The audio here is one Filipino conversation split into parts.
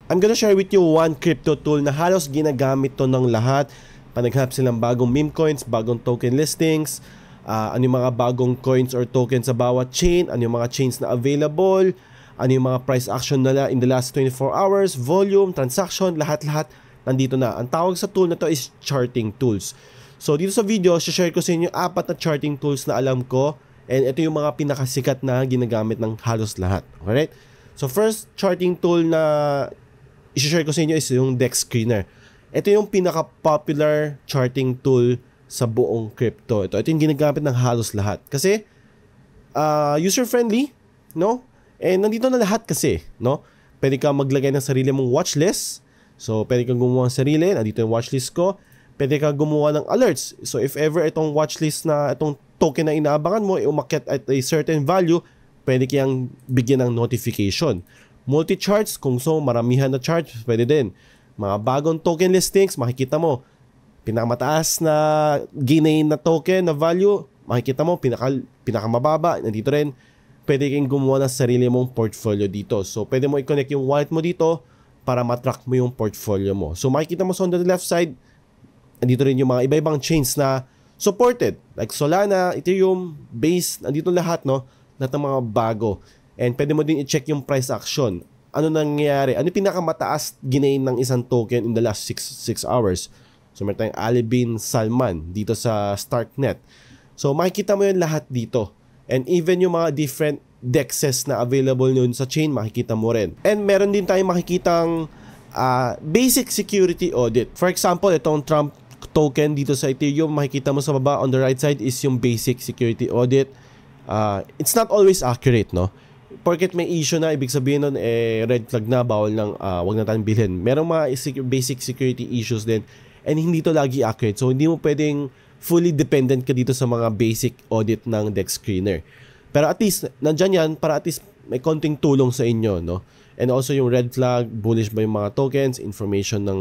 I'm gonna share with you one crypto tool na halos ginagamit to ng lahat. Panaghanap silang bagong meme coins, bagong token listings, ano yung mga bagong coins or tokens sa bawat chain, ano yung mga chains na available, ano yung mga price action nila in the last 24 hours, volume, transaction, lahat-lahat nandito na. Ang tawag sa tool na to is charting tools. So dito sa video, share ko sa inyo 4 na charting tools na alam ko, and ito yung mga pinakasikat na ginagamit ng halos lahat. Alright? So first charting tool na i-share ko sa inyo is yung Dex Screener. Ito yung pinaka-popular charting tool sa buong crypto. Ito yung ginagamit ng halos lahat. Kasi, user-friendly, no? And nandito na lahat kasi, no? Pwede ka maglagay ng sarili mong watchlist. So, pwede kang gumawa ng sarili. Nandito yung watchlist ko. Pwede kang gumawa ng alerts. So, if ever itong watchlist na, itong token na inaabangan mo, umakyat at a certain value, pwede kang bigyan ng notification. Multi-charts, kung so, maramihan na charts, pwede din. Mga bagong token listings, makikita mo, pinakamataas na ginain na token na value, makikita mo, pinakamababa, nandito rin. Pwede kang gumawa ng sarili mong portfolio dito. So, pwede mo i-connect yung wallet mo dito para matrack mo yung portfolio mo. So, makikita mo sa on the left side, nandito rin yung mga iba-ibang chains na supported. Like Solana, Ethereum, Base, nandito lahat, no? Lahat ng mga bago. And pwede mo din i-check yung price action. Ano nangyayari? Ano pinakamataas ginain ng isang token in the last 6 hours? So meron tayong Ali bin Salman dito sa Starknet. So makikita mo yun lahat dito. And even yung mga different dexes na available yun sa chain, makikita mo rin. And meron din tayong makikitang basic security audit. For example, itong Trump token dito sa Ethereum, makikita mo sa baba on the right side is yung basic security audit. It's not always accurate, no? Porket may issue na, ibig sabihin nun, red flag na, bawal nang, wag na tayong bilhin. Merong mga basic security issues din, and hindi to lagi accurate. So, hindi mo pwedeng fully dependent ka dito sa mga basic audit ng Dex Screener. Pero at least, nandyan yan, para at least may konting tulong sa inyo, no? And also yung red flag, bullish ba yung mga tokens, information ng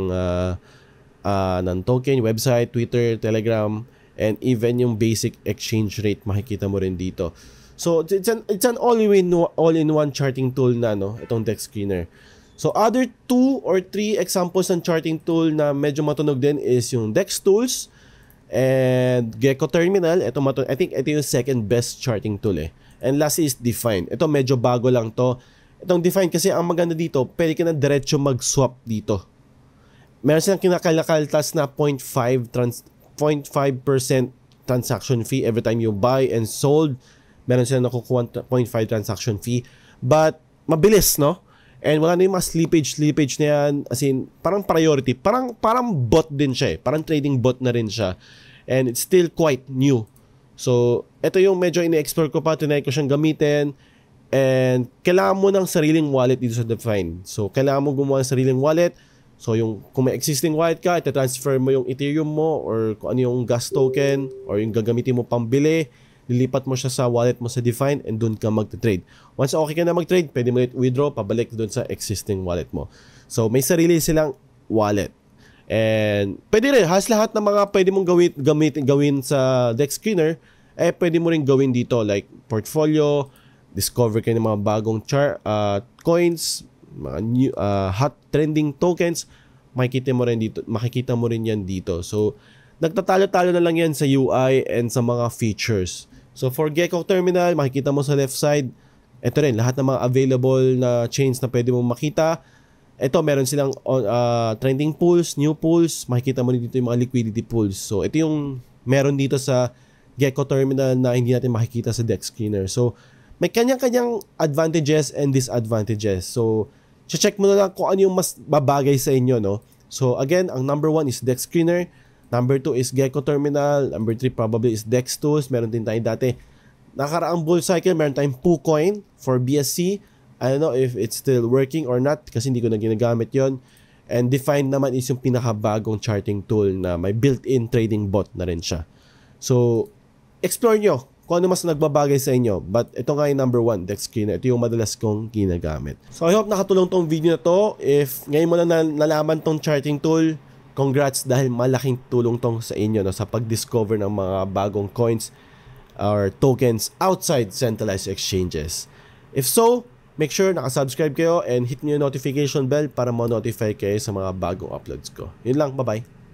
token, website, Twitter, Telegram, and even yung basic exchange rate, makikita mo rin dito. So, it's an all-in-one charting tool na, no? Itong Dex Screener. So, other 2 or 3 examples ng charting tool na medyo matunog din is yung Dex Tools and Gecko Terminal. I think ito yung second best charting tool eh. And last is Define. Ito medyo bago lang to. Itong Define kasi ang maganda dito, pwede ka na diretso mag-swap dito. Meron silang kinakalakaltas na 0.5% transaction fee every time you buy and sold. Meron silang nakukuha 0.5 transaction fee. But, mabilis, no? And wala na yung mga slippage na yan. As in, parang priority. Parang bot din siya eh. Parang trading bot na rin siya. And it's still quite new. So, ito yung medyo ine-explore ko pa. Tinry ko siyang gamitin. And, kailangan mo ng sariling wallet dito sa Define. So, kailangan mo gumawa ng sariling wallet. So, kung may existing wallet ka, ita-transfer mo yung Ethereum mo or kung ano yung gas token or yung gagamitin mo pambili. Lilipat mo siya sa wallet mo sa Define and doon ka mag-trade. Once okay ka na mag-trade, pwede mo withdraw, pabalik doon sa existing wallet mo. So, may sarili silang wallet. And, pwede rin, lahat ng mga pwede mong gawin sa Dex Screener, pwede mo rin gawin dito, like portfolio, discover kayo ng mga bagong coins, mga new, hot trending tokens, makikita mo rin yan dito. So, nagtatalo-talo na lang yan sa UI and sa mga features. So, for Gecko Terminal, makikita mo sa left side, ito rin, lahat ng mga available na chains na pwede mong makita. Ito, meron silang trending pools, new pools, makikita mo rin dito yung mga liquidity pools. So, ito yung meron dito sa Gecko Terminal na hindi natin makikita sa Dex Screener. So, may kanyang-kanyang advantages and disadvantages. So, check mo na lang kung ano yung mas babagay sa inyo, no? So, again, ang number 1 is Dex Screener. Number 2 is Gecko Terminal. Number 3 probably is Dex Tools. Meron din tayo dati. Nakaraang bull cycle, meron tayong PooCoin for BSC. I don't know if it's still working or not kasi hindi ko na ginagamit yon. And Define naman is yung pinakabagong charting tool na may built-in trading bot na rin siya. So, explore nyo kung ano mas nagbabagay sa inyo. But ito nga yung number 1, Dex Screener. Ito yung madalas kong ginagamit. So, I hope nakatulong tong video na to. If ngayon mo na nalaman tong charting tool, congrats dahil malaking tulong tong sa inyo, no, sa pag-discover ng mga bagong coins or tokens outside centralized exchanges. If so, Make sure nakasubscribe kayo and hit nyo yung notification bell para ma-notify kayo sa mga bagong uploads ko. Yun lang, bye-bye.